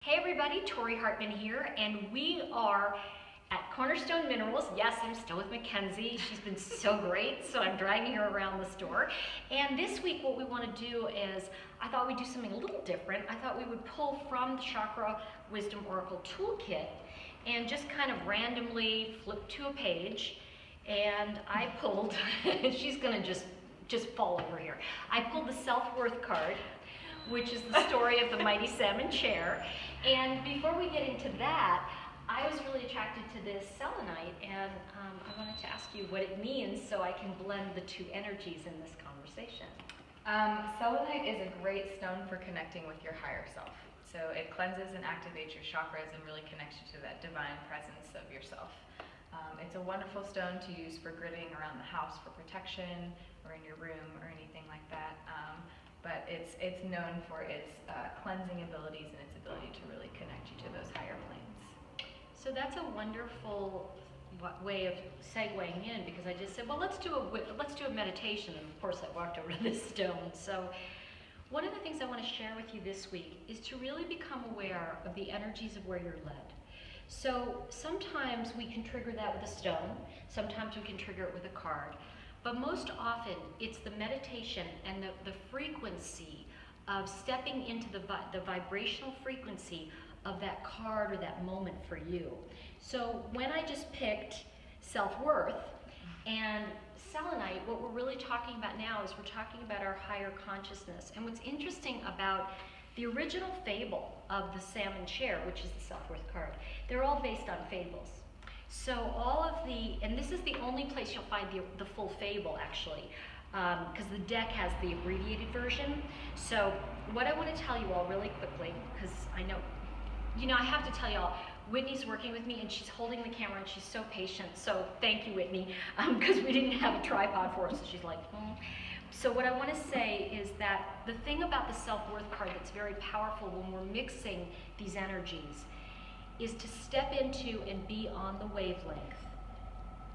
Hey everybody, Tori Hartman here, and we are at Cornerstone Minerals. Yes, I'm still with Mackenzie. She's been so great, so I'm dragging her around the store. And this week what we want to do is, I thought we'd do something a little different. I thought we would pull from the Chakra Wisdom Oracle Toolkit and just kind of randomly flip to a page. And I pulled, she's gonna just fall over here. I pulled the self-worth card, which is the story of the mighty salmon chair. And before we get into that, I was really attracted to this selenite, and I wanted to ask you what it means so I can blend the two energies in this conversation. Selenite is a great stone for connecting with your higher self. So it cleanses and activates your chakras and really connects you to that divine presence of yourself. It's a wonderful stone to use for gridding around the house for protection, or in your room, or anything like that. But it's known for its cleansing abilities and its ability to really connect you to those higher planes. So that's a wonderful way of segueing in, because I just said, well, let's do a meditation, and of course I walked over to this stone. So one of the things I want to share with you this week is to really become aware of the energies of where you're led. So sometimes we can trigger that with a stone, sometimes we can trigger it with a card. But most often, it's the meditation and the frequency of stepping into the vibrational frequency of that card or that moment for you. So when I just picked self-worth and selenite, what we're really talking about now is we're talking about our higher consciousness. And what's interesting about the original fable of the salmon chair, which is the self-worth card, they're all based on fables. So all of and this is the only place you'll find the full fable, actually, because the deck has the abbreviated version. So what I want to tell you all really quickly, because I know, I have to tell you all, Whitney's working with me and she's holding the camera and she's so patient. So thank you, Whitney, because we didn't have a tripod for her, so she's like, So what I want to say is that the thing about the self-worth card that's very powerful when we're mixing these energies is to step into and be on the wavelength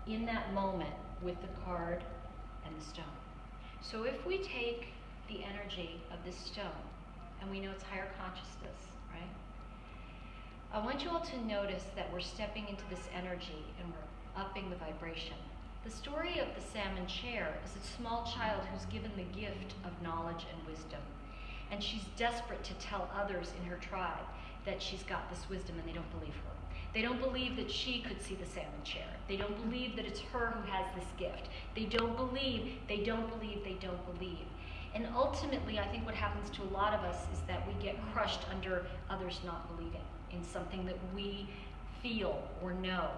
in that moment with the card and the stone. So if we take the energy of this stone, and we know it's higher consciousness, right? I want you all to notice that we're stepping into this energy and we're upping the vibration. The story of the salmon chair is a small child who's given the gift of knowledge and wisdom. And she's desperate to tell others in her tribe that she's got this wisdom, and they don't believe her. They don't believe that she could see the salmon chair. They don't believe that it's her who has this gift. They don't believe. And ultimately, I think what happens to a lot of us is that we get crushed under others not believing in something that we feel or know.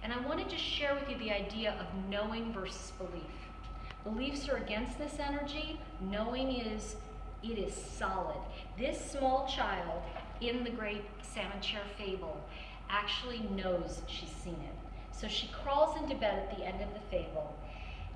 And I want to just share with you the idea of knowing versus belief. Beliefs are against this energy. Knowing it is solid. This small child in the great salmon chair fable actually knows she's seen it. So she crawls into bed at the end of the fable,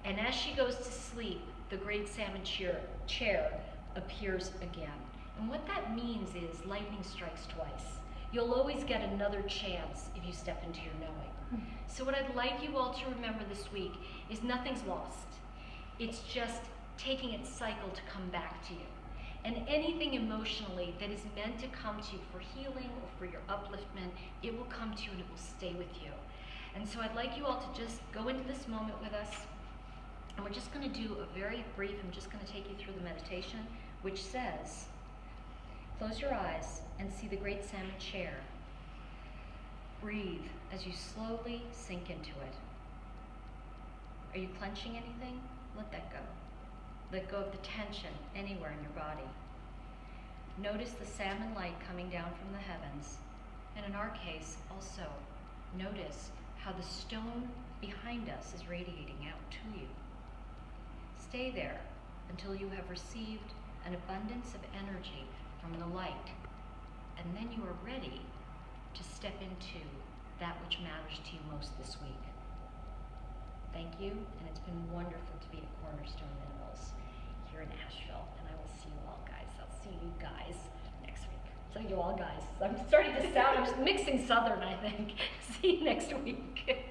and as she goes to sleep, the great salmon chair appears again. And what that means is lightning strikes twice. You'll always get another chance if you step into your knowing. So what I'd like you all to remember this week is nothing's lost. It's just taking its cycle to come back to you. And anything emotionally that is meant to come to you for healing or for your upliftment, it will come to you and it will stay with you. And so I'd like you all to just go into this moment with us. And we're just going to do a very brief, I'm just going to take you through the meditation, which says, close your eyes and see the great salmon chair. Breathe as you slowly sink into it. Are you clenching anything? Let that go. Let go of the tension anywhere in your body. Notice the salmon light coming down from the heavens. And in our case, also, notice how the stone behind us is radiating out to you. Stay there until you have received an abundance of energy from the light. And then you are ready to step into that which matters to you most this week. Thank you, and it's been wonderful to be at Cornerstone Minerals here in Asheville, and I will see you all guys. I'll see you guys next week. So you all guys. I'm starting to sound, I'm just mixing Southern, I think. See you next week.